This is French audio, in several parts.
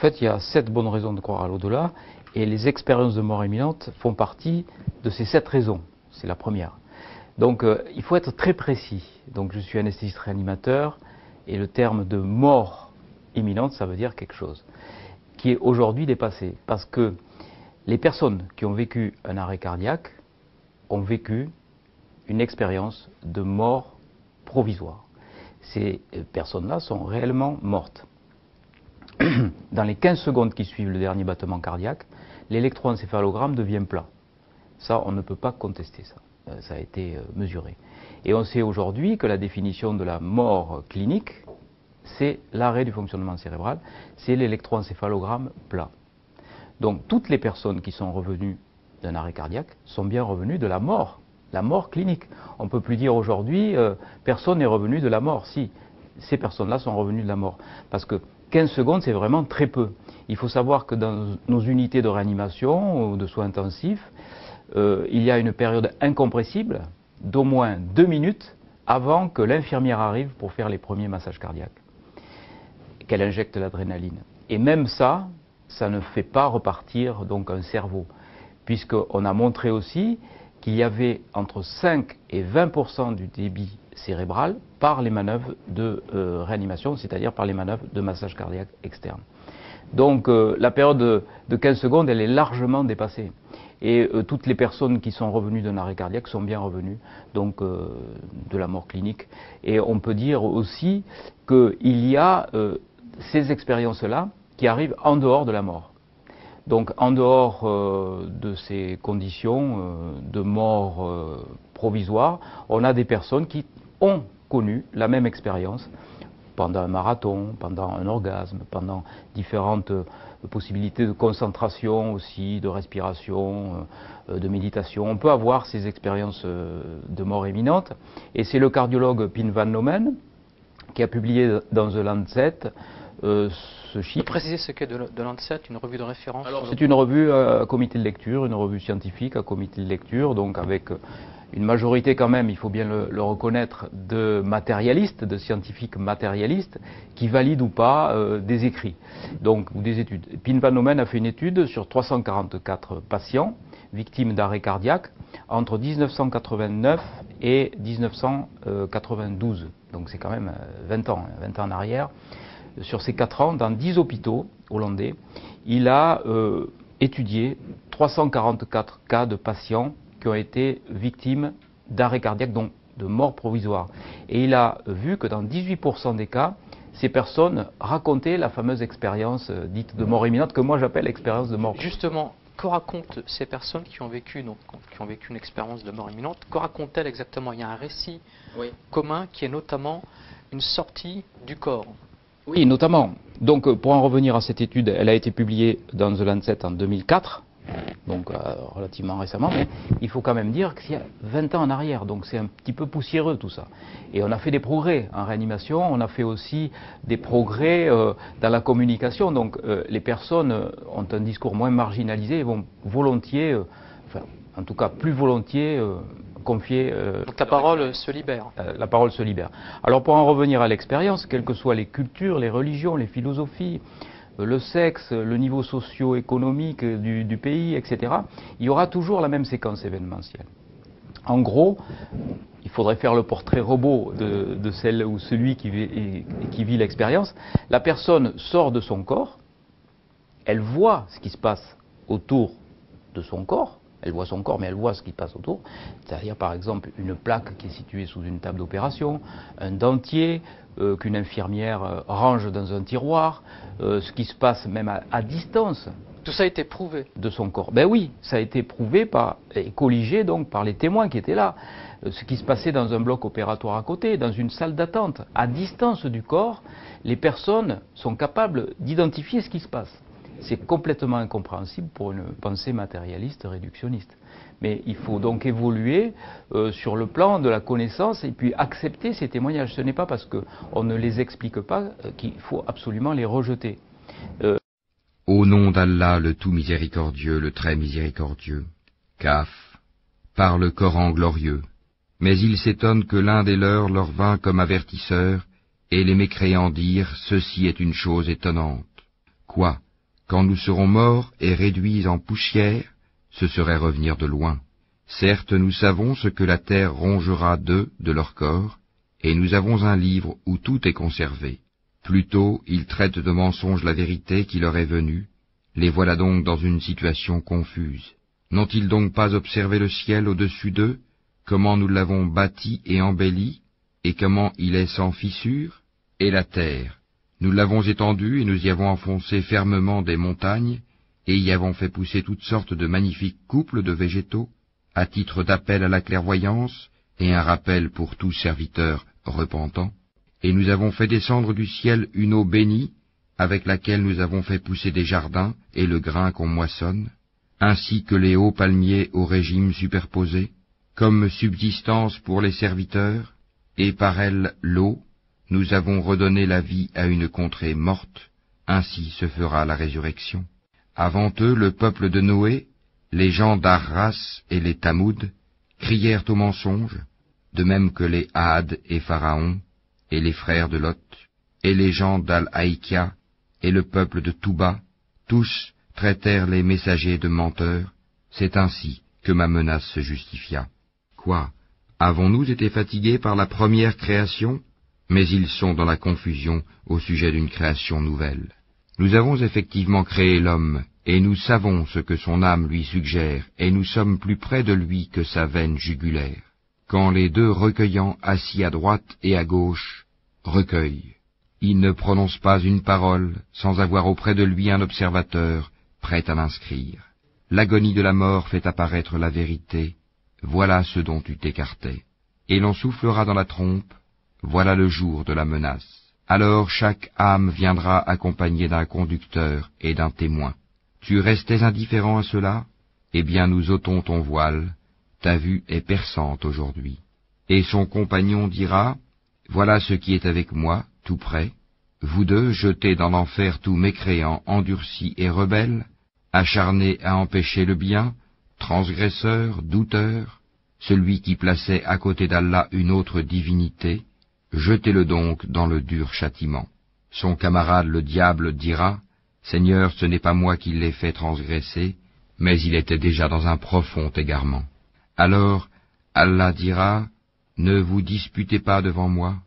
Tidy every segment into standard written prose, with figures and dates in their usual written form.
fait, il y a 7 bonnes raisons de croire à l'au-delà, et les expériences de mort imminente font partie de ces 7 raisons. C'est la première. Donc, il faut être très précis. Donc, je suis anesthésiste réanimateur, et le terme de mort imminente, ça veut dire quelque chose qui est aujourd'hui dépassé. Parce que les personnes qui ont vécu un arrêt cardiaque ont vécu une expérience de mort provisoire. Ces personnes-là sont réellement mortes. Dans les 15 secondes qui suivent le dernier battement cardiaque, l'électroencéphalogramme devient plat. Ça, on ne peut pas contester ça. Ça a été mesuré. Et on sait aujourd'hui que la définition de la mort clinique, c'est l'arrêt du fonctionnement cérébral, c'est l'électroencéphalogramme plat. Donc toutes les personnes qui sont revenues d'un arrêt cardiaque sont bien revenues de la mort clinique. On ne peut plus dire aujourd'hui, personne n'est revenu de la mort. Si, ces personnes-là sont revenues de la mort. Parce que 15 secondes, c'est vraiment très peu. Il faut savoir que dans nos unités de réanimation ou de soins intensifs, il y a une période incompressible d'au moins 2 minutes avant que l'infirmière arrive pour faire les premiers massages cardiaques, qu'elle injecte l'adrénaline. Et même ça, ça ne fait pas repartir donc un cerveau, puisqu'on a montré aussi qu'il y avait entre 5 et 20% du débit cérébral par les manœuvres de réanimation, c'est-à-dire par les manœuvres de massage cardiaque externe. Donc la période de 15 secondes, elle est largement dépassée. Et toutes les personnes qui sont revenues d'un arrêt cardiaque sont bien revenues donc, de la mort clinique. Et on peut dire aussi qu'il y a ces expériences-là qui arrivent en dehors de la mort. Donc en dehors de ces conditions de mort provisoire, on a des personnes qui ont connu la même expérience pendant un marathon, pendant un orgasme, pendant différentes possibilités de concentration aussi, de respiration, de méditation. On peut avoir ces expériences de mort imminente. Et c'est le cardiologue Pien van Lomen qui a publié dans The Lancet ce chiffre. Préciser ce qu'est de Lancet, une revue de référence. Alors c'est une revue à comité de lecture, une revue scientifique à comité de lecture, donc avec une majorité quand même, il faut bien le reconnaître, de matérialistes, de scientifiques matérialistes, qui valident ou pas des écrits, donc ou des études. Pien van Lomen a fait une étude sur 344 patients victimes d'arrêt cardiaque entre 1989 et 1992, donc c'est quand même 20 ans en arrière. Sur ces 4 ans, dans 10 hôpitaux hollandais, il a étudié 344 cas de patients qui ont été victimes d'arrêt cardiaque, donc de mort provisoire. Et il a vu que dans 18% des cas, ces personnes racontaient la fameuse expérience dite de mort imminente, que moi j'appelle expérience de mort. Justement, que racontent ces personnes qui ont vécu une expérience de mort imminente? Que racontent-elles exactement? Il y a un récit commun qui est notamment une sortie du corps. Oui, notamment. Donc, pour en revenir à cette étude, elle a été publiée dans The Lancet en 2004, donc relativement récemment, mais il faut quand même dire qu'il y a 20 ans en arrière, donc c'est un petit peu poussiéreux tout ça. Et on a fait des progrès en réanimation, on a fait aussi des progrès dans la communication, donc les personnes ont un discours moins marginalisé et vont volontiers, enfin, en tout cas plus volontiers, confier. Donc la parole se libère. La parole se libère. Alors pour en revenir à l'expérience, quelles que soient les cultures, les religions, les philosophies, le sexe, le niveau socio-économique du pays, etc., il y aura toujours la même séquence événementielle. En gros, il faudrait faire le portrait robot de celle ou celui qui vit l'expérience. La personne sort de son corps, elle voit ce qui se passe autour de son corps. Elle voit son corps, mais elle voit ce qui passe autour. C'est-à-dire, par exemple, une plaque qui est située sous une table d'opération, un dentier qu'une infirmière range dans un tiroir, ce qui se passe même à distance. Tout ça a été prouvé de son corps. Ben oui, ça a été prouvé et colligé donc par les témoins qui étaient là. Ce qui se passait dans un bloc opératoire à côté, dans une salle d'attente, à distance du corps, les personnes sont capables d'identifier ce qui se passe. C'est complètement incompréhensible pour une pensée matérialiste, réductionniste. Mais il faut donc évoluer sur le plan de la connaissance et puis accepter ces témoignages. Ce n'est pas parce qu'on ne les explique pas qu'il faut absolument les rejeter. Au nom d'Allah, le tout miséricordieux, le très miséricordieux. Kaf, par le Coran glorieux. Mais ils s'étonnent que l'un des leurs leur vint comme avertisseur, et les mécréants dirent, ceci est une chose étonnante. Quoi? Quand nous serons morts et réduits en poussière, ce serait revenir de loin. Certes, nous savons ce que la terre rongera d'eux, de leur corps, et nous avons un livre où tout est conservé. Plutôt, ils traitent de mensonge la vérité qui leur est venue. Les voilà donc dans une situation confuse. N'ont-ils donc pas observé le ciel au-dessus d'eux, comment nous l'avons bâti et embelli, et comment il est sans fissure? Et la terre, nous l'avons étendue et nous y avons enfoncé fermement des montagnes, et y avons fait pousser toutes sortes de magnifiques couples de végétaux, à titre d'appel à la clairvoyance, et un rappel pour tout serviteur repentant. Et nous avons fait descendre du ciel une eau bénie, avec laquelle nous avons fait pousser des jardins et le grain qu'on moissonne, ainsi que les hauts palmiers au régime superposé, comme subsistance pour les serviteurs, et par elle l'eau, nous avons redonné la vie à une contrée morte, ainsi se fera la résurrection. Avant eux, le peuple de Noé, les gens d'Arras et les Tamoud, crièrent au mensonge, de même que les Had et Pharaon, et les frères de Lot, et les gens d'Al-Haïkia, et le peuple de Touba, tous traitèrent les messagers de menteurs. C'est ainsi que ma menace se justifia. Quoi? Avons-nous été fatigués par la première création? Mais ils sont dans la confusion au sujet d'une création nouvelle. Nous avons effectivement créé l'homme, et nous savons ce que son âme lui suggère, et nous sommes plus près de lui que sa veine jugulaire. Quand les deux recueillants assis à droite et à gauche recueillent, il ne prononce pas une parole sans avoir auprès de lui un observateur prêt à l'inscrire. L'agonie de la mort fait apparaître la vérité, voilà ce dont tu t'écartais. Et l'on soufflera dans la trompe, voilà le jour de la menace. Alors chaque âme viendra accompagnée d'un conducteur et d'un témoin. Tu restais indifférent à cela? Eh bien nous ôtons ton voile, ta vue est perçante aujourd'hui. Et son compagnon dira, voilà ce qui est avec moi, tout près. Vous deux, jetés dans l'enfer tout mécréants, endurcis et rebelles, acharnés à empêcher le bien, transgresseurs, douteurs, celui qui plaçait à côté d'Allah une autre divinité, jetez-le donc dans le dur châtiment. Son camarade le diable dira, Seigneur, ce n'est pas moi qui l'ai fait transgresser, mais il était déjà dans un profond égarement. Alors Allah dira, ne vous disputez pas devant moi,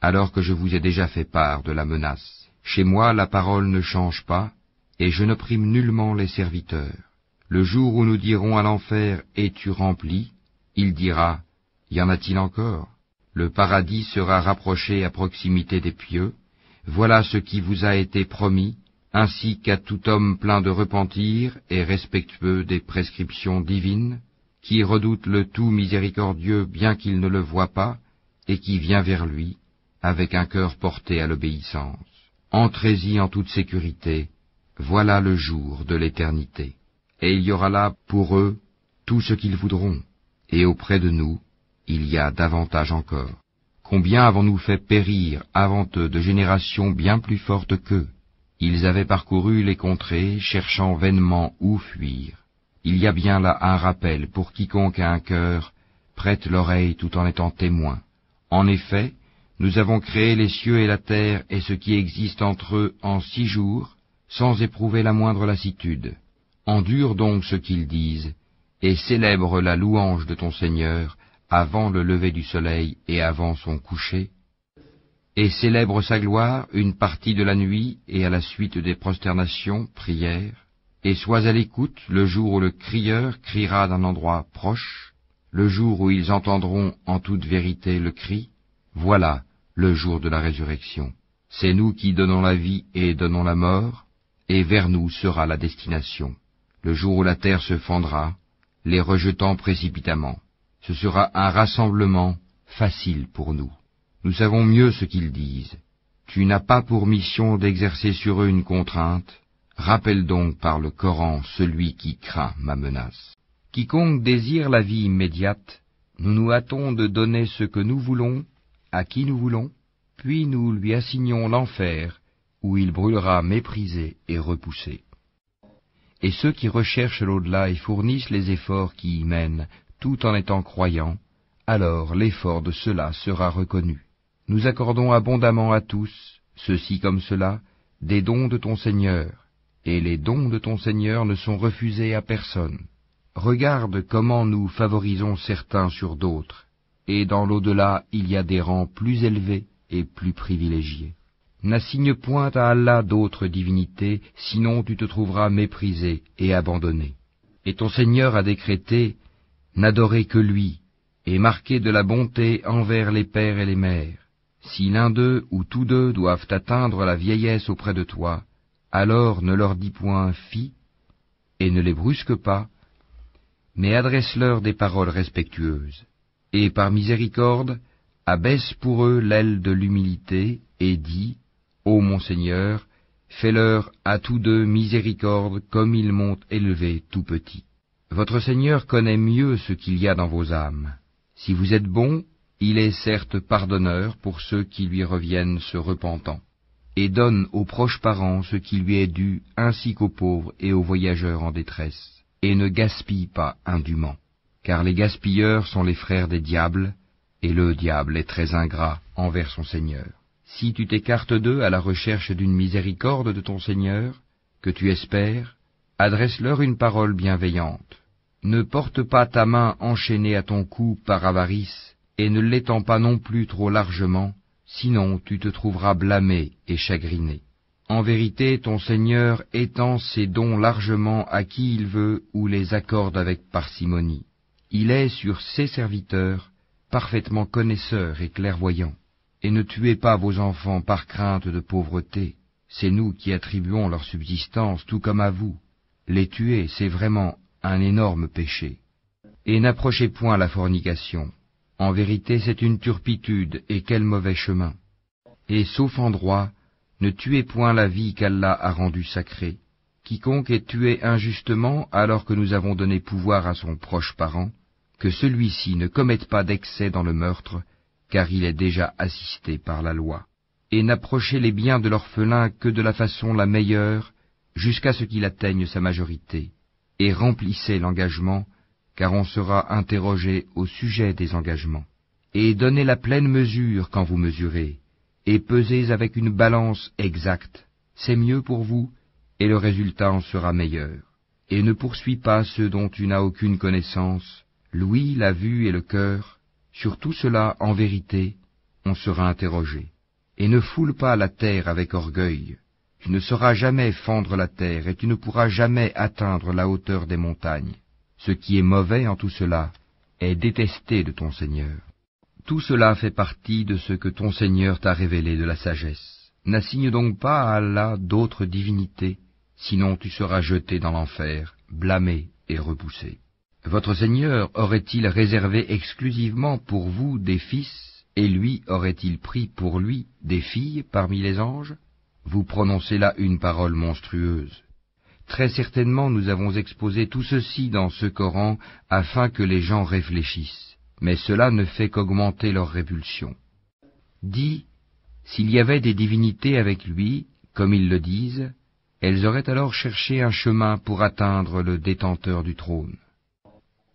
alors que je vous ai déjà fait part de la menace. Chez moi la parole ne change pas, et je n'opprime nullement les serviteurs. Le jour où nous dirons à l'enfer, es-tu rempli? Il dira, y en a-t-il encore? Le paradis sera rapproché à proximité des pieux. Voilà ce qui vous a été promis, ainsi qu'à tout homme plein de repentir et respectueux des prescriptions divines, qui redoute le tout miséricordieux bien qu'il ne le voie pas, et qui vient vers lui, avec un cœur porté à l'obéissance. Entrez-y en toute sécurité, voilà le jour de l'éternité. Et il y aura là pour eux tout ce qu'ils voudront, et auprès de nous, il y a davantage encore. Combien avons-nous fait périr avant eux de générations bien plus fortes qu'eux? Ils avaient parcouru les contrées, cherchant vainement où fuir. Il y a bien là un rappel pour quiconque a un cœur, prête l'oreille tout en étant témoin. En effet, nous avons créé les cieux et la terre et ce qui existe entre eux en 6 jours, sans éprouver la moindre lassitude. Endure donc ce qu'ils disent, et célèbre la louange de ton Seigneur avant le lever du soleil et avant son coucher, et célèbre sa gloire une partie de la nuit et à la suite des prosternations, prières, et sois à l'écoute le jour où le crieur criera d'un endroit proche, le jour où ils entendront en toute vérité le cri, voilà le jour de la résurrection. C'est nous qui donnons la vie et donnons la mort, et vers nous sera la destination. Le jour où la terre se fendra, les rejetant précipitamment. Ce sera un rassemblement facile pour nous. Nous savons mieux ce qu'ils disent. Tu n'as pas pour mission d'exercer sur eux une contrainte. Rappelle donc par le Coran celui qui craint ma menace. Quiconque désire la vie immédiate, nous nous hâtons de donner ce que nous voulons, à qui nous voulons, puis nous lui assignons l'enfer, où il brûlera méprisé et repoussé. Et ceux qui recherchent l'au-delà et fournissent les efforts qui y mènent, tout en étant croyants, alors l'effort de ceux-là sera reconnu. Nous accordons abondamment à tous, ceux-ci comme ceux-là, des dons de ton Seigneur, et les dons de ton Seigneur ne sont refusés à personne. Regarde comment nous favorisons certains sur d'autres, et dans l'au-delà il y a des rangs plus élevés et plus privilégiés. N'assigne point à Allah d'autres divinités, sinon tu te trouveras méprisé et abandonné. Et ton Seigneur a décrété, n'adorez que lui, et marquez de la bonté envers les pères et les mères. Si l'un d'eux ou tous deux doivent atteindre la vieillesse auprès de toi, alors ne leur dis point fi, et ne les brusque pas, mais adresse-leur des paroles respectueuses. Et par miséricorde, abaisse pour eux l'aile de l'humilité, et dis, ô mon Seigneur, fais-leur à tous deux miséricorde comme ils m'ont élevé tout petit. Votre Seigneur connaît mieux ce qu'il y a dans vos âmes. Si vous êtes bons, il est certes pardonneur pour ceux qui lui reviennent se repentant, et donne aux proches parents ce qui lui est dû, ainsi qu'aux pauvres et aux voyageurs en détresse, et ne gaspille pas indûment, car les gaspilleurs sont les frères des diables, et le diable est très ingrat envers son Seigneur. Si tu t'écartes d'eux à la recherche d'une miséricorde de ton Seigneur, que tu espères, adresse-leur une parole bienveillante. Ne porte pas ta main enchaînée à ton cou par avarice, et ne l'étends pas non plus trop largement, sinon tu te trouveras blâmé et chagriné. En vérité, ton Seigneur étend ses dons largement à qui il veut ou les accorde avec parcimonie. Il est sur ses serviteurs parfaitement connaisseur et clairvoyant. Et ne tuez pas vos enfants par crainte de pauvreté. C'est nous qui attribuons leur subsistance tout comme à vous. Les tuer, c'est vraiment un énorme péché. Et n'approchez point la fornication. En vérité, c'est une turpitude, et quel mauvais chemin. Et sauf en droit, ne tuez point la vie qu'Allah a rendue sacrée. Quiconque est tué injustement alors que nous avons donné pouvoir à son proche parent, que celui-ci ne commette pas d'excès dans le meurtre, car il est déjà assisté par la loi. Et n'approchez les biens de l'orphelin que de la façon la meilleure, jusqu'à ce qu'il atteigne sa majorité, et remplissez l'engagement, car on sera interrogé au sujet des engagements. Et donnez la pleine mesure quand vous mesurez, et pesez avec une balance exacte, c'est mieux pour vous, et le résultat en sera meilleur. Et ne poursuis pas ceux dont tu n'as aucune connaissance, l'ouïe, la vue et le cœur. Sur tout cela, en vérité, on sera interrogé. Et ne foule pas la terre avec orgueil. Tu ne sauras jamais fendre la terre, et tu ne pourras jamais atteindre la hauteur des montagnes. Ce qui est mauvais en tout cela est détesté de ton Seigneur. Tout cela fait partie de ce que ton Seigneur t'a révélé de la sagesse. N'assigne donc pas à Allah d'autres divinités, sinon tu seras jeté dans l'enfer, blâmé et repoussé. Votre Seigneur aurait-il réservé exclusivement pour vous des fils, et lui aurait-il pris pour lui des filles parmi les anges? Vous prononcez là une parole monstrueuse. Très certainement nous avons exposé tout ceci dans ce Coran afin que les gens réfléchissent, mais cela ne fait qu'augmenter leur répulsion. Dis, s'il y avait des divinités avec lui, comme ils le disent, elles auraient alors cherché un chemin pour atteindre le détenteur du trône.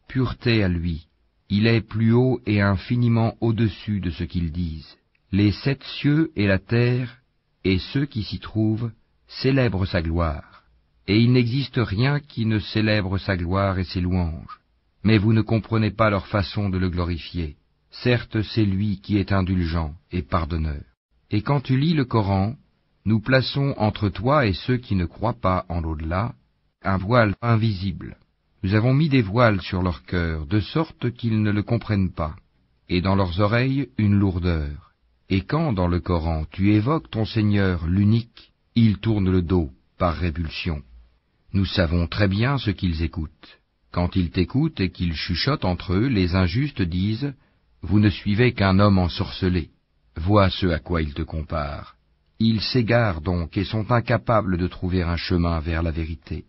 Pureté à lui, il est plus haut et infiniment au-dessus de ce qu'ils disent. Les 7 cieux et la terre, et ceux qui s'y trouvent, célèbrent sa gloire. Et il n'existe rien qui ne célèbre sa gloire et ses louanges. Mais vous ne comprenez pas leur façon de le glorifier. Certes, c'est lui qui est indulgent et pardonneur. Et quand tu lis le Coran, nous plaçons entre toi et ceux qui ne croient pas en l'au-delà un voile invisible. Nous avons mis des voiles sur leur cœur, de sorte qu'ils ne le comprennent pas, et dans leurs oreilles une lourdeur. Et quand, dans le Coran, tu évoques ton Seigneur, l'unique, ils tournent le dos, par répulsion. Nous savons très bien ce qu'ils écoutent. Quand ils t'écoutent et qu'ils chuchotent entre eux, les injustes disent « Vous ne suivez qu'un homme ensorcelé. » Vois ce à quoi ils te comparent. Ils s'égarent donc et sont incapables de trouver un chemin vers la vérité.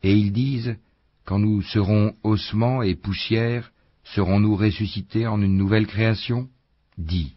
Et ils disent « Quand nous serons ossements et poussière, serons-nous ressuscités en une nouvelle création? Dis,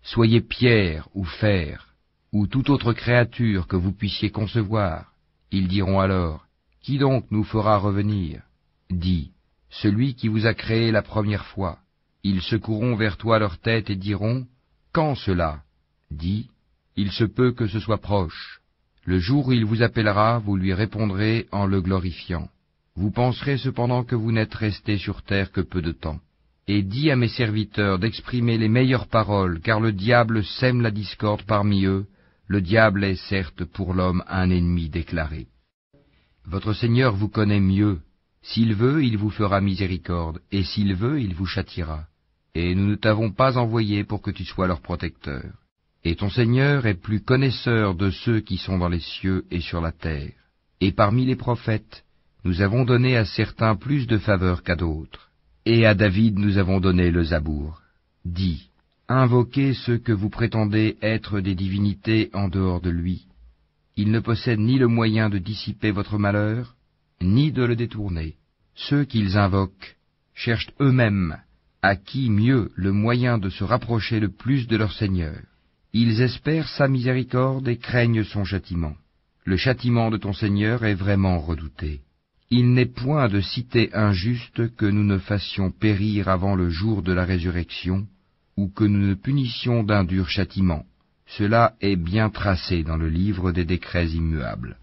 soyez pierre ou fer, ou toute autre créature que vous puissiez concevoir. Ils diront alors, qui donc nous fera revenir? Dis, celui qui vous a créé la première fois. Ils secoueront vers toi leur tête et diront, quand cela? Dis, il se peut que ce soit proche. Le jour où il vous appellera, vous lui répondrez en le glorifiant. Vous penserez cependant que vous n'êtes resté sur terre que peu de temps. Et dis à mes serviteurs d'exprimer les meilleures paroles, car le diable sème la discorde parmi eux. Le diable est certes pour l'homme un ennemi déclaré. Votre Seigneur vous connaît mieux. S'il veut, il vous fera miséricorde, et s'il veut, il vous châtiera. Et nous ne t'avons pas envoyé pour que tu sois leur protecteur. Et ton Seigneur est plus connaisseur de ceux qui sont dans les cieux et sur la terre. Et parmi les prophètes, nous avons donné à certains plus de faveur qu'à d'autres. Et à David nous avons donné le Zabour. Dis, invoquez ceux que vous prétendez être des divinités en dehors de lui. Ils ne possèdent ni le moyen de dissiper votre malheur, ni de le détourner. Ceux qu'ils invoquent cherchent eux-mêmes à qui mieux le moyen de se rapprocher le plus de leur Seigneur. Ils espèrent sa miséricorde et craignent son châtiment. Le châtiment de ton Seigneur est vraiment redouté. Il n'est point de cité injuste que nous ne fassions périr avant le jour de la résurrection, ou que nous ne punissions d'un dur châtiment. Cela est bien tracé dans le livre des décrets immuables.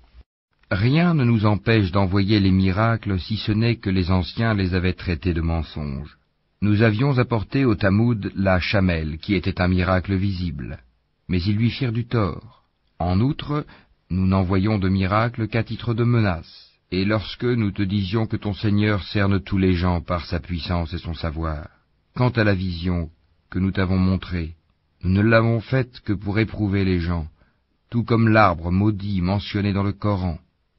Rien ne nous empêche d'envoyer les miracles si ce n'est que les anciens les avaient traités de mensonges. Nous avions apporté au Tamoud la chamelle, qui était un miracle visible, mais ils lui firent du tort. En outre, nous n'envoyons de miracle qu'à titre de menace, et lorsque nous te disions que ton Seigneur cerne tous les gens par sa puissance et son savoir. Quant à la vision que nous t'avons montrée, nous ne l'avons faite que pour éprouver les gens, tout comme l'arbre maudit mentionné dans le Coran.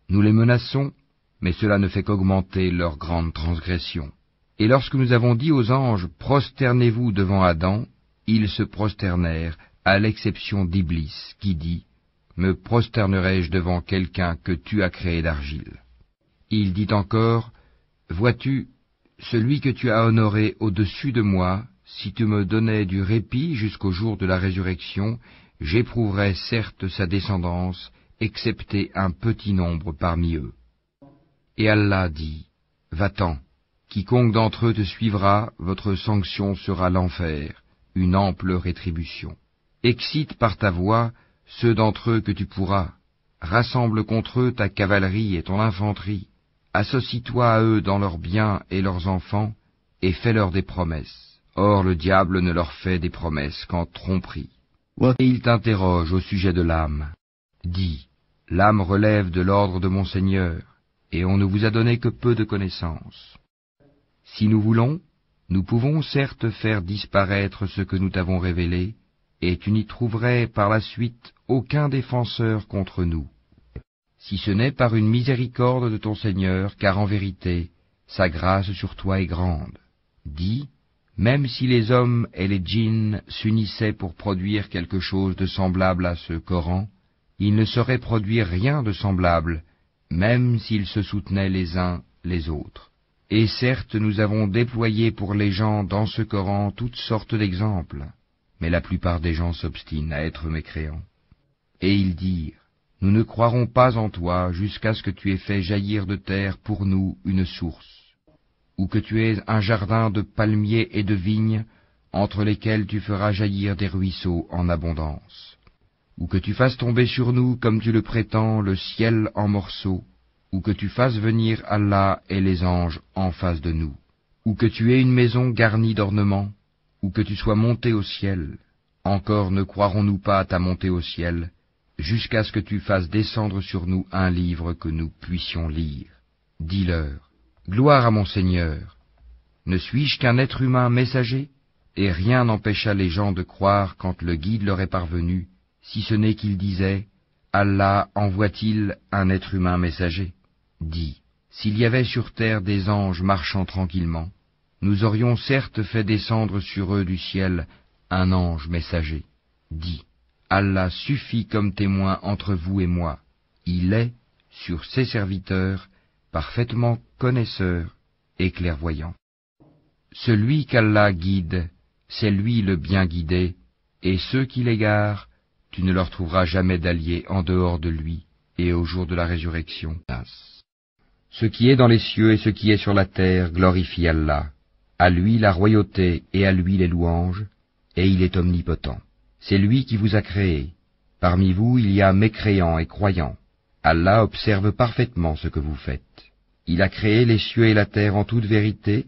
Nous les menaçons, mais cela ne fait qu'augmenter leur grande transgression. Et lorsque nous avons dit aux anges, prosternez-vous devant Adam, ils se prosternèrent, à l'exception d'Iblis, qui dit, me prosternerai-je devant quelqu'un que tu as créé d'argile? Il dit encore, vois-tu, celui que tu as honoré au-dessus de moi, si tu me donnais du répit jusqu'au jour de la résurrection, j'éprouverais certes sa descendance, excepté un petit nombre parmi eux. Et Allah dit, va-t'en, quiconque d'entre eux te suivra, votre sanction sera l'enfer, une ample rétribution. Excite par ta voix ceux d'entre eux que tu pourras, rassemble contre eux ta cavalerie et ton infanterie, associe-toi à eux dans leurs biens et leurs enfants, et fais-leur des promesses. Or le diable ne leur fait des promesses qu'en tromperie. Et il t'interroge au sujet de l'âme. Dis, l'âme relève de l'ordre de mon Seigneur, et on ne vous a donné que peu de connaissances. Si nous voulons, nous pouvons certes faire disparaître ce que nous t'avons révélé, et tu n'y trouverais par la suite aucun défenseur contre nous. Si ce n'est par une miséricorde de ton Seigneur, car en vérité, sa grâce sur toi est grande. Dis, même si les hommes et les djinns s'unissaient pour produire quelque chose de semblable à ce Coran, ils ne sauraient produire rien de semblable, même s'ils se soutenaient les uns les autres. Et certes, nous avons déployé pour les gens dans ce Coran toutes sortes d'exemples, mais la plupart des gens s'obstinent à être mécréants. Et ils dirent, nous ne croirons pas en toi jusqu'à ce que tu aies fait jaillir de terre pour nous une source, ou que tu aies un jardin de palmiers et de vignes, entre lesquels tu feras jaillir des ruisseaux en abondance, ou que tu fasses tomber sur nous, comme tu le prétends, le ciel en morceaux, ou que tu fasses venir Allah et les anges en face de nous, ou que tu aies une maison garnie d'ornements, ou que tu sois monté au ciel. Encore ne croirons-nous pas à ta montée au ciel, jusqu'à ce que tu fasses descendre sur nous un livre que nous puissions lire. Dis-leur, gloire à mon Seigneur, ne suis-je qu'un être humain messager? Et rien n'empêcha les gens de croire quand le guide leur est parvenu, si ce n'est qu'ils disaient, Allah envoie-t-il un être humain messager? Dis, s'il y avait sur terre des anges marchant tranquillement, nous aurions certes fait descendre sur eux du ciel un ange messager. Dis, Allah suffit comme témoin entre vous et moi. Il est, sur ses serviteurs, parfaitement connaisseur et clairvoyant. Celui qu'Allah guide, c'est lui le bien guidé, et ceux qui l'égarent, tu ne leur trouveras jamais d'alliés en dehors de lui, et au jour de la résurrection. Ce qui est dans les cieux et ce qui est sur la terre glorifie Allah. À lui la royauté et à lui les louanges, et il est omnipotent. C'est lui qui vous a créé, Parmi vous, il y a mécréants et croyants. Allah observe parfaitement ce que vous faites. Il a créé les cieux et la terre en toute vérité,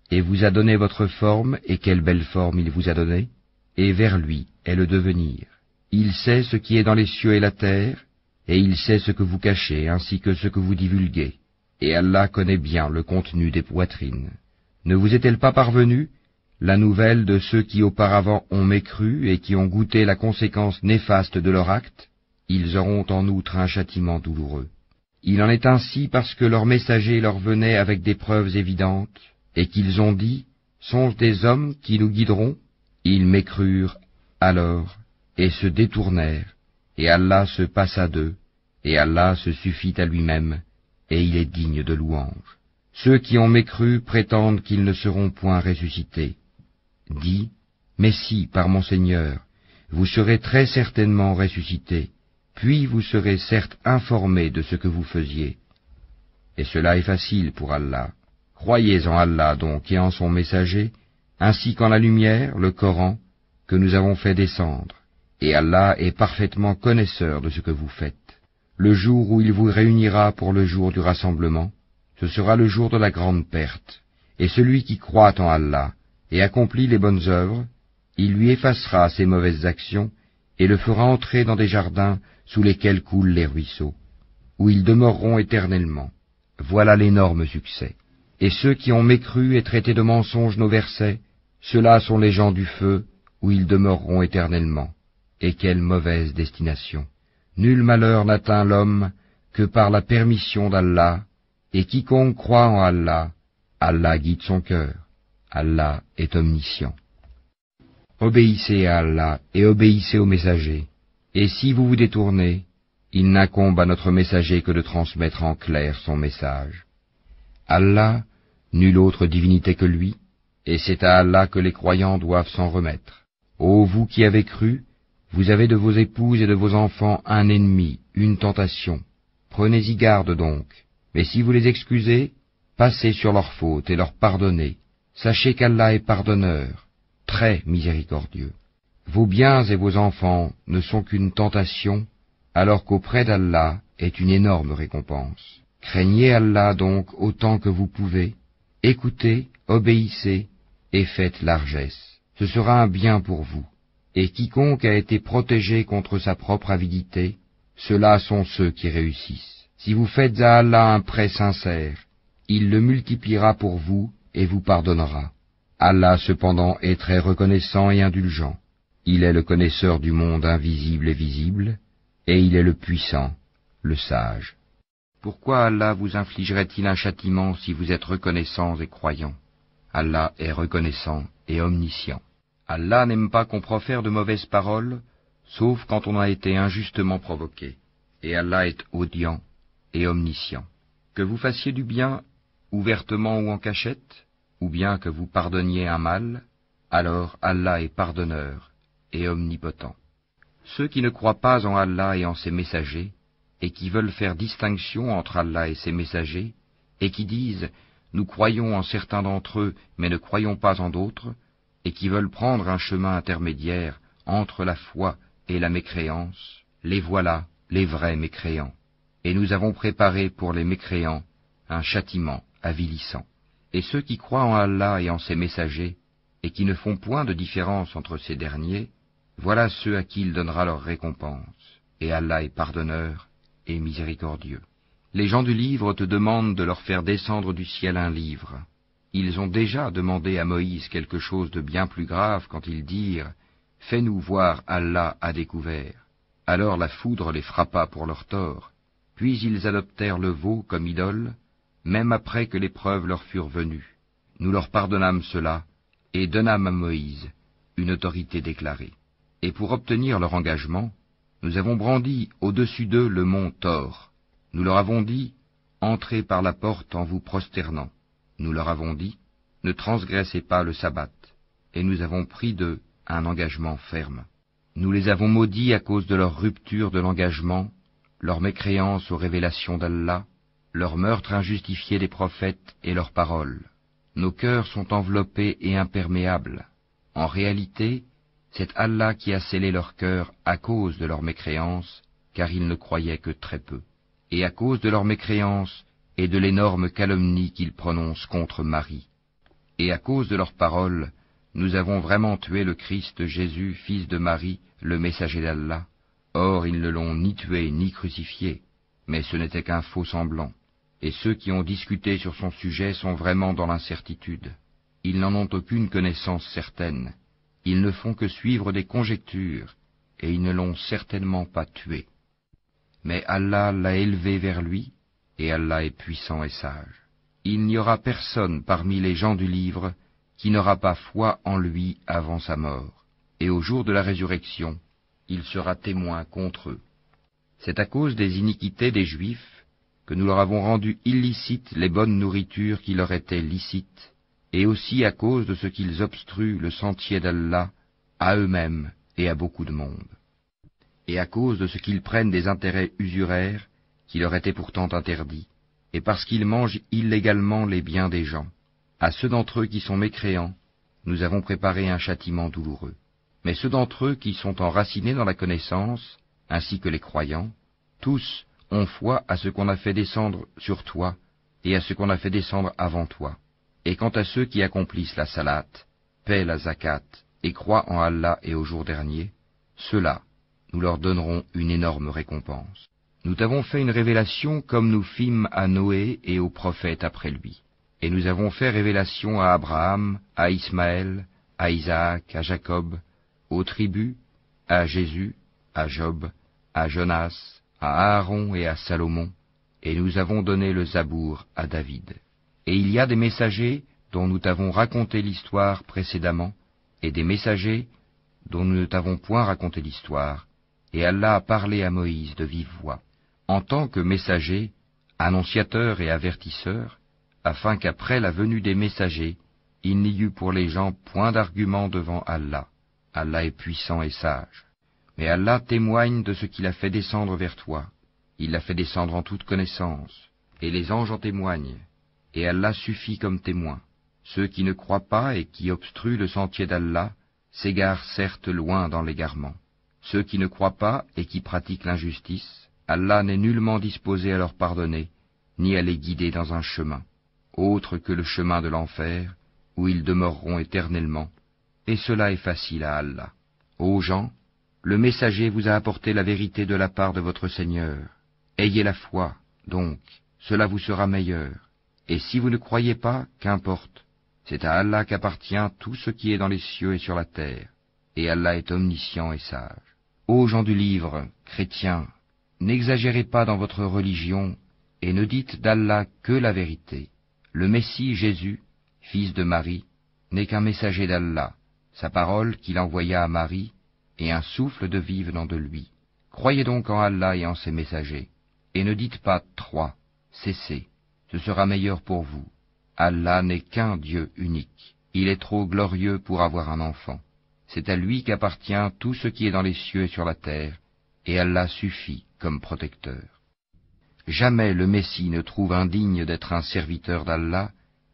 et vous a donné votre forme, et quelle belle forme il vous a donnée, et vers lui est le devenir. Il sait ce qui est dans les cieux et la terre, et il sait ce que vous cachez, ainsi que ce que vous divulguez. Et Allah connaît bien le contenu des poitrines. Ne vous est-elle pas parvenue la nouvelle de ceux qui auparavant ont mécru et qui ont goûté la conséquence néfaste de leur acte? Ils auront en outre un châtiment douloureux. Il en est ainsi parce que leurs messagers leur venaient avec des preuves évidentes, et qu'ils ont dit, sont-ce des hommes qui nous guideront? Ils mécrurent alors, et se détournèrent, et Allah se passa d'eux, et Allah se suffit à lui-même, et il est digne de louange. Ceux qui ont mécru prétendent qu'ils ne seront point ressuscités. Dis, mais si, par mon Seigneur, vous serez très certainement ressuscités, puis vous serez certes informés de ce que vous faisiez. Et cela est facile pour Allah. Croyez en Allah donc et en son messager, ainsi qu'en la lumière, le Coran, que nous avons fait descendre. Et Allah est parfaitement connaisseur de ce que vous faites. Le jour où il vous réunira pour le jour du rassemblement, ce sera le jour de la grande perte. Et celui qui croit en Allah et accomplit les bonnes œuvres, il lui effacera ses mauvaises actions et le fera entrer dans des jardins sous lesquels coulent les ruisseaux, où ils demeureront éternellement. Voilà l'énorme succès. Et ceux qui ont mécru et traité de mensonges nos versets, ceux-là sont les gens du feu, où ils demeureront éternellement. Et quelle mauvaise destination! Nul malheur n'atteint l'homme que par la permission d'Allah, et quiconque croit en Allah, Allah guide son cœur. Allah est omniscient. Obéissez à Allah et obéissez au messager. Et si vous vous détournez, il n'incombe à notre messager que de transmettre en clair son message. Allah, nulle autre divinité que lui, et c'est à Allah que les croyants doivent s'en remettre. Ô vous qui avez cru, vous avez de vos épouses et de vos enfants un ennemi, une tentation. Prenez-y garde donc, mais si vous les excusez, passez sur leurs fautes et leur pardonnez. Sachez qu'Allah est pardonneur, très miséricordieux. Vos biens et vos enfants ne sont qu'une tentation, alors qu'auprès d'Allah est une énorme récompense. Craignez Allah donc autant que vous pouvez, écoutez, obéissez et faites largesse. Ce sera un bien pour vous. Et quiconque a été protégé contre sa propre avidité, ceux-là sont ceux qui réussissent. Si vous faites à Allah un prêt sincère, il le multipliera pour vous et vous pardonnera. Allah cependant est très reconnaissant et indulgent. Il est le connaisseur du monde invisible et visible, et il est le puissant, le sage. Pourquoi Allah vous infligerait-il un châtiment si vous êtes reconnaissants et croyants? Allah est reconnaissant et omniscient. Allah n'aime pas qu'on profère de mauvaises paroles, sauf quand on a été injustement provoqué. Et Allah est audient et omniscient. Que vous fassiez du bien, ouvertement ou en cachette, ou bien que vous pardonniez un mal, alors Allah est pardonneur et omnipotent. Ceux qui ne croient pas en Allah et en ses messagers, et qui veulent faire distinction entre Allah et ses messagers, et qui disent « Nous croyons en certains d'entre eux, mais ne croyons pas en d'autres », et qui veulent prendre un chemin intermédiaire entre la foi et la mécréance, les voilà, les vrais mécréants. Et nous avons préparé pour les mécréants un châtiment avilissant. Et ceux qui croient en Allah et en ses messagers, et qui ne font point de différence entre ces derniers, voilà ceux à qui il donnera leur récompense. Et Allah est pardonneur et miséricordieux. Les gens du livre te demandent de leur faire descendre du ciel un livre. Ils ont déjà demandé à Moïse quelque chose de bien plus grave quand ils dirent « Fais-nous voir Allah à découvert ». Alors la foudre les frappa pour leur tort, puis ils adoptèrent le veau comme idole, même après que les preuves leur furent venues. Nous leur pardonnâmes cela, et donnâmes à Moïse une autorité déclarée. Et pour obtenir leur engagement, nous avons brandi au-dessus d'eux le mont Thor. Nous leur avons dit « Entrez par la porte en vous prosternant ». Nous leur avons dit « Ne transgressez pas le sabbat », et nous avons pris d'eux un engagement ferme. Nous les avons maudits à cause de leur rupture de l'engagement, leur mécréance aux révélations d'Allah, leur meurtre injustifié des prophètes et leurs paroles. Nos cœurs sont enveloppés et imperméables. En réalité, C'est Allah qui a scellé leur cœur à cause de leur mécréance, car ils ne croyaient que très peu. Et à cause de leur mécréance et de l'énorme calomnie qu'ils prononcent contre Marie. Et à cause de leurs paroles, nous avons vraiment tué le Christ Jésus, fils de Marie, le messager d'Allah. Or ils ne l'ont ni tué ni crucifié, mais ce n'était qu'un faux semblant. Et ceux qui ont discuté sur son sujet sont vraiment dans l'incertitude. Ils n'en ont aucune connaissance certaine. Ils ne font que suivre des conjectures, et ils ne l'ont certainement pas tué. Mais Allah l'a élevé vers lui, et Allah est puissant et sage. Il n'y aura personne parmi les gens du livre qui n'aura pas foi en lui avant sa mort, et au jour de la résurrection, il sera témoin contre eux. C'est à cause des iniquités des Juifs que nous leur avons rendu illicites les bonnes nourritures qui leur étaient licites, et aussi à cause de ce qu'ils obstruent le sentier d'Allah à eux-mêmes et à beaucoup de monde, et à cause de ce qu'ils prennent des intérêts usuraires qui leur étaient pourtant interdits, et parce qu'ils mangent illégalement les biens des gens. À ceux d'entre eux qui sont mécréants, nous avons préparé un châtiment douloureux. Mais ceux d'entre eux qui sont enracinés dans la connaissance, ainsi que les croyants, tous ont foi à ce qu'on a fait descendre sur toi et à ce qu'on a fait descendre avant toi. Et quant à ceux qui accomplissent la salat, paient la zakat et croient en Allah et au jour dernier, ceux-là, nous leur donnerons une énorme récompense. Nous t'avons fait une révélation comme nous fîmes à Noé et aux prophètes après lui. Et nous avons fait révélation à Abraham, à Ismaël, à Isaac, à Jacob, aux tribus, à Jésus, à Job, à Jonas, à Aaron et à Salomon, et nous avons donné le Zabour à David. Et il y a des messagers dont nous t'avons raconté l'histoire précédemment, et des messagers dont nous ne t'avons point raconté l'histoire, et Allah a parlé à Moïse de vive voix, en tant que messager, annonciateur et avertisseur, afin qu'après la venue des messagers, il n'y eût pour les gens point d'argument devant Allah. Allah est puissant et sage. Mais Allah témoigne de ce qu'il a fait descendre vers toi. Il l'a fait descendre en toute connaissance, et les anges en témoignent, et Allah suffit comme témoin. Ceux qui ne croient pas et qui obstruent le sentier d'Allah s'égarent certes loin dans l'égarement. Ceux qui ne croient pas et qui pratiquent l'injustice, Allah n'est nullement disposé à leur pardonner, ni à les guider dans un chemin autre que le chemin de l'enfer, où ils demeureront éternellement, et cela est facile à Allah. Ô gens, le messager vous a apporté la vérité de la part de votre Seigneur. Ayez la foi, donc, cela vous sera meilleur. Et si vous ne croyez pas, qu'importe, c'est à Allah qu'appartient tout ce qui est dans les cieux et sur la terre, et Allah est omniscient et sage. Ô gens du livre, chrétiens, n'exagérez pas dans votre religion, et ne dites d'Allah que la vérité. Le Messie Jésus, fils de Marie, n'est qu'un messager d'Allah, sa parole qu'il envoya à Marie, et un souffle de vie venant de lui. Croyez donc en Allah et en ses messagers, et ne dites pas « 3 », cessez, ce sera meilleur pour vous. Allah n'est qu'un Dieu unique, il est trop glorieux pour avoir un enfant. C'est à lui qu'appartient tout ce qui est dans les cieux et sur la terre, et Allah suffit comme protecteur. Jamais le Messie ne trouve indigne d'être un serviteur d'Allah,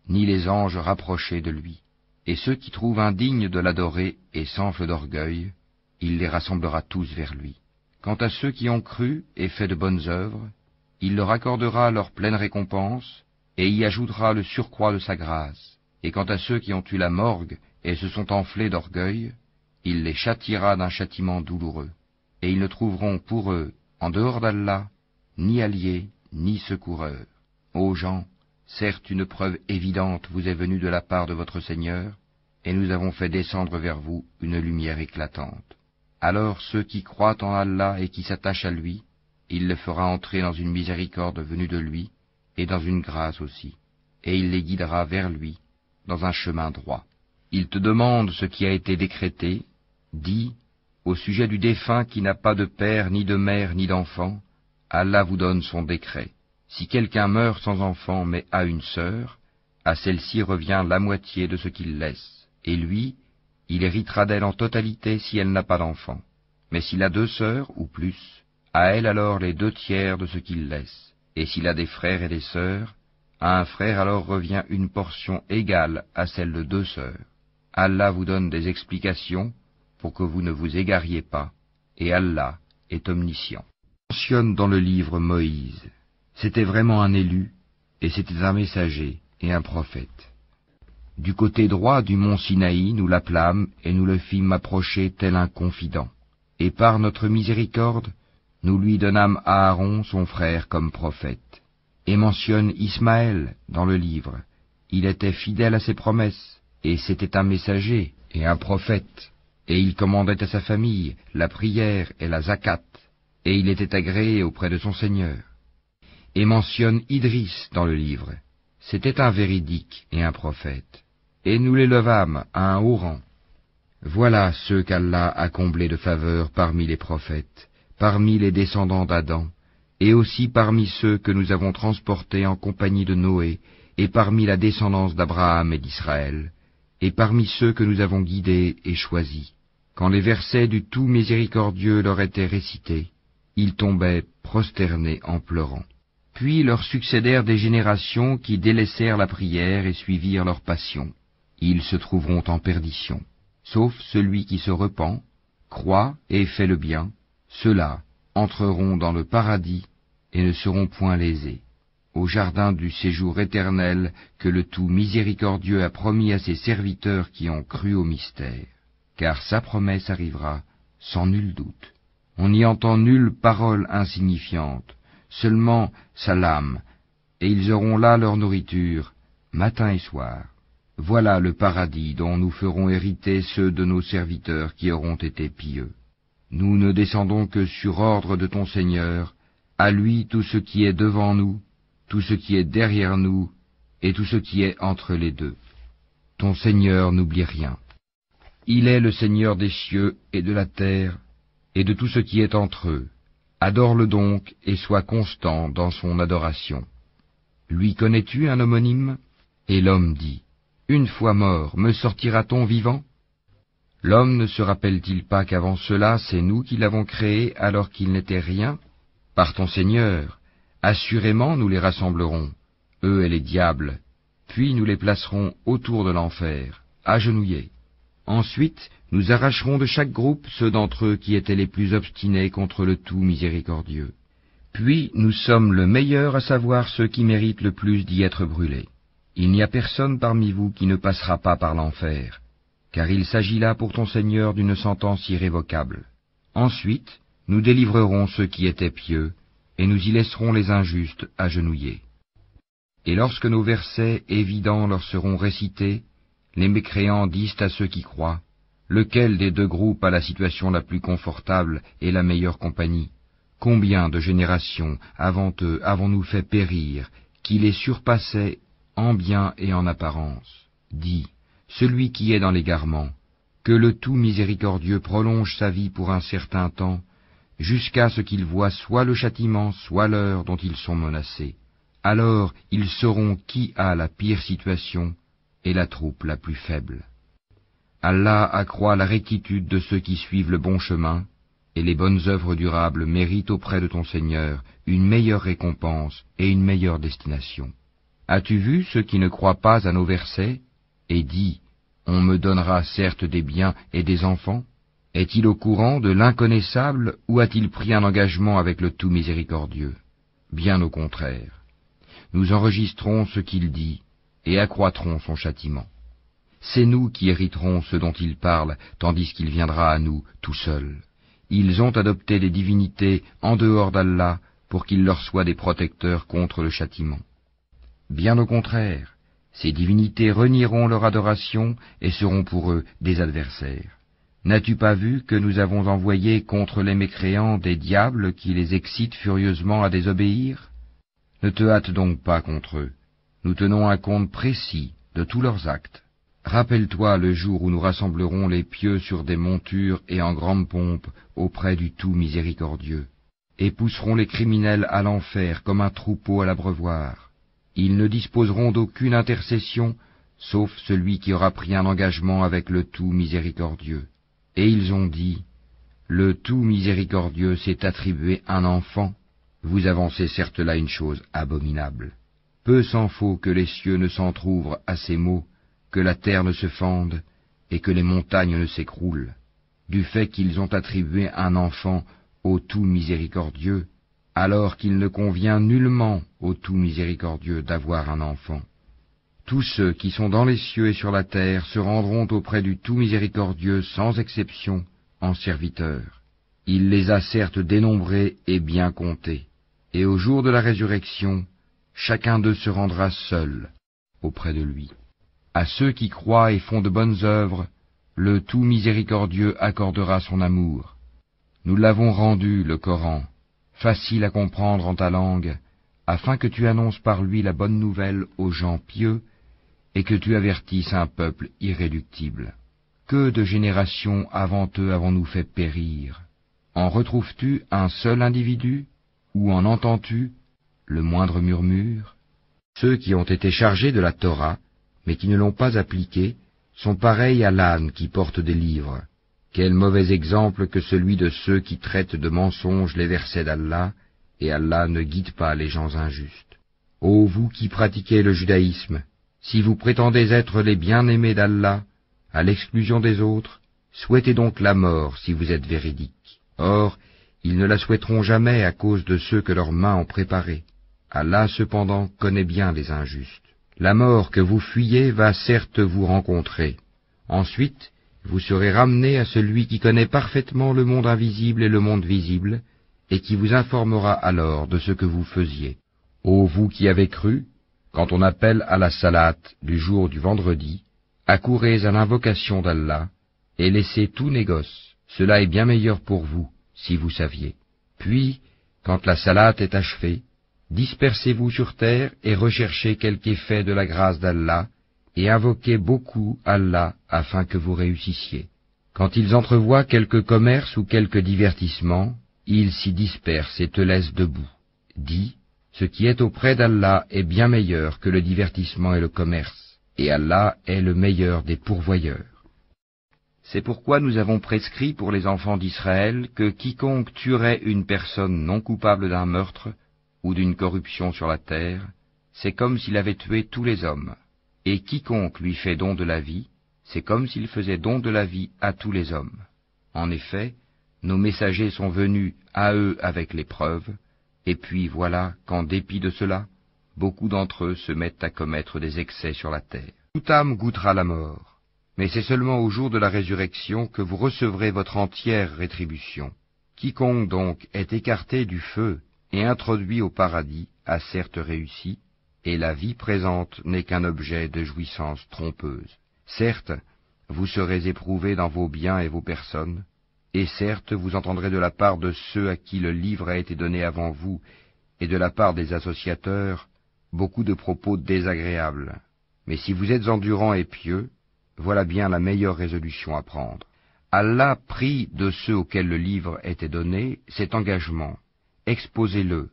ni les anges rapprochés de lui. Et ceux qui trouvent indignes de l'adorer et s'enflent d'orgueil, il les rassemblera tous vers lui. Quant à ceux qui ont cru et fait de bonnes œuvres, il leur accordera leur pleine récompense, et y ajoutera le surcroît de sa grâce. Et quant à ceux qui ont eu la morgue et se sont enflés d'orgueil, il les châtiera d'un châtiment douloureux. Et ils ne trouveront pour eux, en dehors d'Allah, ni alliés, ni secoureurs. Ô gens, certes une preuve évidente vous est venue de la part de votre Seigneur, et nous avons fait descendre vers vous une lumière éclatante. Alors ceux qui croient en Allah et qui s'attachent à lui, il les fera entrer dans une miséricorde venue de lui, et dans une grâce aussi, et il les guidera vers lui, dans un chemin droit. Il te demande ce qui a été décrété, dis, au sujet du défunt qui n'a pas de père, ni de mère, ni d'enfant, Allah vous donne son décret. Si quelqu'un meurt sans enfant mais a une sœur, à celle-ci revient la moitié de ce qu'il laisse, et lui, il héritera d'elle en totalité si elle n'a pas d'enfant. Mais s'il a 2 sœurs ou plus, à elle alors les 2/3 de ce qu'il laisse. Et s'il a des frères et des sœurs, à un frère alors revient une portion égale à celle de 2 sœurs. Allah vous donne des explications pour que vous ne vous égariez pas, et Allah est omniscient. On mentionne dans le livre Moïse. C'était vraiment un élu, et c'était un messager et un prophète. Du côté droit du mont Sinaï, nous l'appelâmes et nous le fîmes approcher tel un confident. Et par notre miséricorde, nous lui donnâmes Aaron son frère comme prophète. Et mentionne Ismaël dans le livre. Il était fidèle à ses promesses, et c'était un messager et un prophète. Et il commandait à sa famille la prière et la zakat, et il était agréé auprès de son Seigneur. Et mentionne Idris dans le livre. C'était un véridique et un prophète. Et nous l'élevâmes à un haut rang. Voilà ceux qu'Allah a comblés de faveur parmi les prophètes, parmi les descendants d'Adam, et aussi parmi ceux que nous avons transportés en compagnie de Noé, et parmi la descendance d'Abraham et d'Israël, et parmi ceux que nous avons guidés et choisis. Quand les versets du tout miséricordieux leur étaient récités, ils tombaient prosternés en pleurant. Puis leur succédèrent des générations qui délaissèrent la prière et suivirent leur passion. Ils se trouveront en perdition. Sauf celui qui se repent, croit et fait le bien, ceux-là entreront dans le paradis et ne seront point lésés, au jardin du séjour éternel que le tout miséricordieux a promis à ses serviteurs qui ont cru au mystère. Car sa promesse arrivera sans nul doute. On n'y entend nulle parole insignifiante, seulement salam, et ils auront là leur nourriture, matin et soir. Voilà le paradis dont nous ferons hériter ceux de nos serviteurs qui auront été pieux. Nous ne descendons que sur ordre de ton Seigneur, à lui tout ce qui est devant nous, tout ce qui est derrière nous, et tout ce qui est entre les deux. Ton Seigneur n'oublie rien. Il est le Seigneur des cieux et de la terre, et de tout ce qui est entre eux. Adore-le donc, et sois constant dans son adoration. Lui connais-tu un homonyme? Et l'homme dit, une fois mort, me sortira-t-on vivant? L'homme ne se rappelle-t-il pas qu'avant cela, c'est nous qui l'avons créé alors qu'il n'était rien? Par ton Seigneur, assurément nous les rassemblerons, eux et les diables, puis nous les placerons autour de l'enfer, agenouillés. Ensuite, nous arracherons de chaque groupe ceux d'entre eux qui étaient les plus obstinés contre le tout miséricordieux. Puis nous sommes le meilleur à savoir ceux qui méritent le plus d'y être brûlés. Il n'y a personne parmi vous qui ne passera pas par l'enfer, car il s'agit là pour ton Seigneur d'une sentence irrévocable. Ensuite, nous délivrerons ceux qui étaient pieux, et nous y laisserons les injustes agenouillés. Et lorsque nos versets évidents leur seront récités, les mécréants disent à ceux qui croient, lequel des deux groupes a la situation la plus confortable et la meilleure compagnie? Combien de générations avant eux avons-nous fait périr, qui les surpassaient en bien et en apparence? Dis, celui qui est dans l'égarement, que le tout miséricordieux prolonge sa vie pour un certain temps, jusqu'à ce qu'ils voient soit le châtiment, soit l'heure dont ils sont menacés. Alors ils sauront qui a la pire situation et la troupe la plus faible. Allah accroît la rectitude de ceux qui suivent le bon chemin, et les bonnes œuvres durables méritent auprès de ton Seigneur une meilleure récompense et une meilleure destination. As-tu vu ceux qui ne croient pas à nos versets, et dis, on me donnera certes des biens et des enfants? Est-il au courant de l'inconnaissable ou a-t-il pris un engagement avec le tout miséricordieux? Bien au contraire. Nous enregistrons ce qu'il dit et accroîtrons son châtiment. C'est nous qui hériterons ce dont il parle, tandis qu'il viendra à nous tout seul. Ils ont adopté des divinités en dehors d'Allah pour qu'ils leur soient des protecteurs contre le châtiment. Bien au contraire, ces divinités renieront leur adoration et seront pour eux des adversaires. N'as-tu pas vu que nous avons envoyé contre les mécréants des diables qui les excitent furieusement à désobéir? Ne te hâte donc pas contre eux. Nous tenons un compte précis de tous leurs actes. Rappelle-toi le jour où nous rassemblerons les pieux sur des montures et en grande pompe auprès du tout miséricordieux, et pousserons les criminels à l'enfer comme un troupeau à l'abreuvoir. Ils ne disposeront d'aucune intercession, sauf celui qui aura pris un engagement avec le tout miséricordieux. Et ils ont dit, le tout miséricordieux s'est attribué un enfant. Vous avancez certes là une chose abominable. Peu s'en faut que les cieux ne s'entr'ouvrent à ces mots, que la terre ne se fende, et que les montagnes ne s'écroulent. du fait qu'ils ont attribué un enfant au tout miséricordieux, alors qu'il ne convient nullement au tout miséricordieux d'avoir un enfant. Tous ceux qui sont dans les cieux et sur la terre se rendront auprès du tout miséricordieux sans exception en serviteurs. Il les a certes dénombrés et bien comptés, et au jour de la résurrection, chacun d'eux se rendra seul auprès de lui. À ceux qui croient et font de bonnes œuvres, le tout miséricordieux accordera son amour. Nous l'avons rendu, le Coran, facile à comprendre en ta langue, afin que tu annonces par lui la bonne nouvelle aux gens pieux et que tu avertisses un peuple irréductible. Que de générations avant eux avons-nous fait périr? En retrouves-tu un seul individu, ou en entends-tu le moindre murmure? Ceux qui ont été chargés de la Torah, mais qui ne l'ont pas appliquée, sont pareils à l'âne qui porte des livres. Quel mauvais exemple que celui de ceux qui traitent de mensonges les versets d'Allah, et Allah ne guide pas les gens injustes. Ô vous qui pratiquez le judaïsme, si vous prétendez être les bien-aimés d'Allah, à l'exclusion des autres, souhaitez donc la mort si vous êtes véridiques. Or, ils ne la souhaiteront jamais à cause de ceux que leurs mains ont préparés. Allah cependant connaît bien les injustes. La mort que vous fuyez va certes vous rencontrer. Ensuite, vous serez ramenés à celui qui connaît parfaitement le monde invisible et le monde visible, et qui vous informera alors de ce que vous faisiez. Ô vous qui avez cru, quand on appelle à la salate du jour du vendredi, accourez à l'invocation d'Allah, et laissez tout négoce. Cela est bien meilleur pour vous, si vous saviez. Puis, quand la salate est achevée, dispersez-vous sur terre et recherchez quelque effet de la grâce d'Allah, et invoquez beaucoup Allah afin que vous réussissiez. Quand ils entrevoient quelque commerce ou quelque divertissement, ils s'y dispersent et te laissent debout. Dis, ce qui est auprès d'Allah est bien meilleur que le divertissement et le commerce, et Allah est le meilleur des pourvoyeurs. C'est pourquoi nous avons prescrit pour les enfants d'Israël que quiconque tuerait une personne non coupable d'un meurtre ou d'une corruption sur la terre, c'est comme s'il avait tué tous les hommes. Et quiconque lui fait don de la vie, c'est comme s'il faisait don de la vie à tous les hommes. En effet, nos messagers sont venus à eux avec les preuves, et puis voilà qu'en dépit de cela, beaucoup d'entre eux se mettent à commettre des excès sur la terre. Toute âme goûtera la mort, mais c'est seulement au jour de la résurrection que vous recevrez votre entière rétribution. Quiconque donc est écarté du feu et introduit au paradis a certes réussi, et la vie présente n'est qu'un objet de jouissance trompeuse. Certes, vous serez éprouvés dans vos biens et vos personnes, et certes vous entendrez de la part de ceux à qui le livre a été donné avant vous, et de la part des associateurs, beaucoup de propos désagréables. Mais si vous êtes endurants et pieux, voilà bien la meilleure résolution à prendre. Allah prit de ceux auxquels le livre était donné cet engagement. Exposez-le,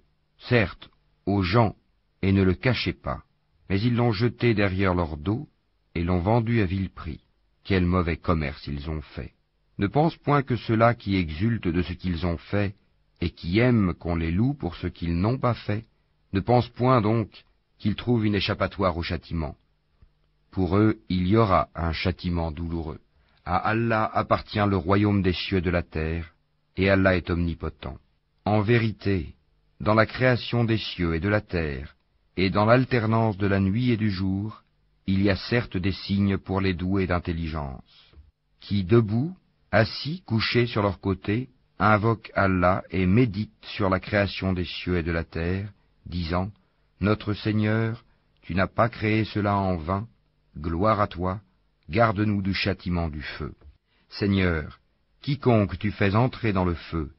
certes, aux gens, et ne le cachez pas. Mais ils l'ont jeté derrière leur dos, et l'ont vendu à vil prix. Quel mauvais commerce ils ont fait. Ne pense point que ceux-là qui exultent de ce qu'ils ont fait, et qui aiment qu'on les loue pour ce qu'ils n'ont pas fait, ne pense point donc qu'ils trouvent une échappatoire au châtiment. Pour eux, il y aura un châtiment douloureux. À Allah appartient le royaume des cieux et de la terre, et Allah est omnipotent. En vérité, dans la création des cieux et de la terre, et dans l'alternance de la nuit et du jour, il y a certes des signes pour les doués d'intelligence, qui, debout, assis, couchés sur leur côté, invoquent Allah et méditent sur la création des cieux et de la terre, disant, « Notre Seigneur, tu n'as pas créé cela en vain, gloire à toi, garde-nous du châtiment du feu. Seigneur, quiconque tu fais entrer dans le feu,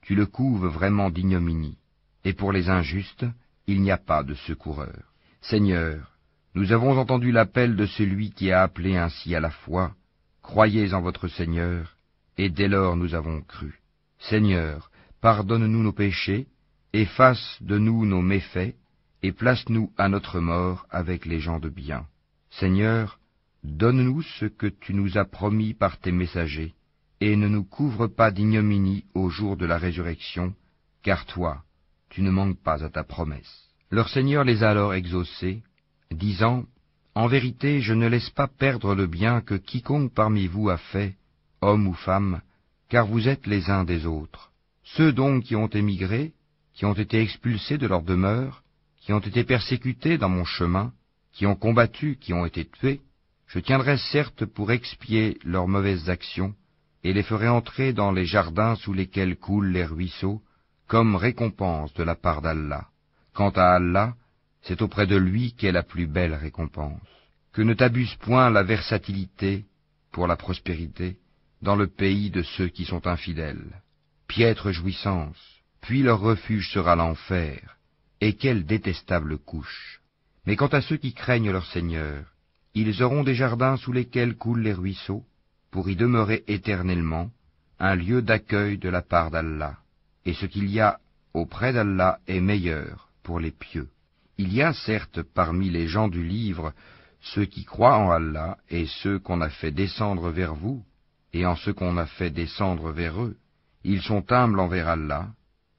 tu le couves vraiment d'ignominie, et pour les injustes, il n'y a pas de secoureur. Seigneur, nous avons entendu l'appel de celui qui a appelé ainsi à la foi, croyez en votre Seigneur, et dès lors nous avons cru. Seigneur, pardonne-nous nos péchés, efface de nous nos méfaits, et place-nous à notre mort avec les gens de bien. Seigneur, donne-nous ce que tu nous as promis par tes messagers, et ne nous couvre pas d'ignominie au jour de la résurrection, car toi, tu ne manques pas à ta promesse. Leur Seigneur les a alors exaucés, disant, « En vérité, je ne laisse pas perdre le bien que quiconque parmi vous a fait, homme ou femme, car vous êtes les uns des autres. Ceux donc qui ont émigré, qui ont été expulsés de leur demeure, qui ont été persécutés dans mon chemin, qui ont combattu, qui ont été tués, je tiendrai certes pour expier leurs mauvaises actions, et les ferai entrer dans les jardins sous lesquels coulent les ruisseaux, comme récompense de la part d'Allah. Quant à Allah, c'est auprès de lui qu'est la plus belle récompense. Que ne t'abuse point la versatilité, pour la prospérité, dans le pays de ceux qui sont infidèles. Piètre jouissance, puis leur refuge sera l'enfer, et quelle détestable couche. Mais quant à ceux qui craignent leur Seigneur, ils auront des jardins sous lesquels coulent les ruisseaux, pour y demeurer éternellement, un lieu d'accueil de la part d'Allah. Et ce qu'il y a auprès d'Allah est meilleur pour les pieux. Il y a certes parmi les gens du livre ceux qui croient en Allah et ceux qu'on a fait descendre vers vous, et en ceux qu'on a fait descendre vers eux. Ils sont humbles envers Allah,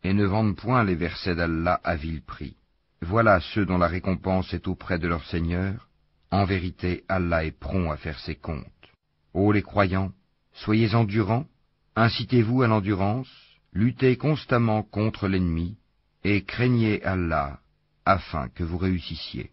et ne vendent point les versets d'Allah à vil prix. Voilà ceux dont la récompense est auprès de leur Seigneur. En vérité, Allah est prompt à faire ses comptes. Ô les croyants, soyez endurants, incitez-vous à l'endurance, luttez constamment contre l'ennemi, et craignez Allah, afin que vous réussissiez.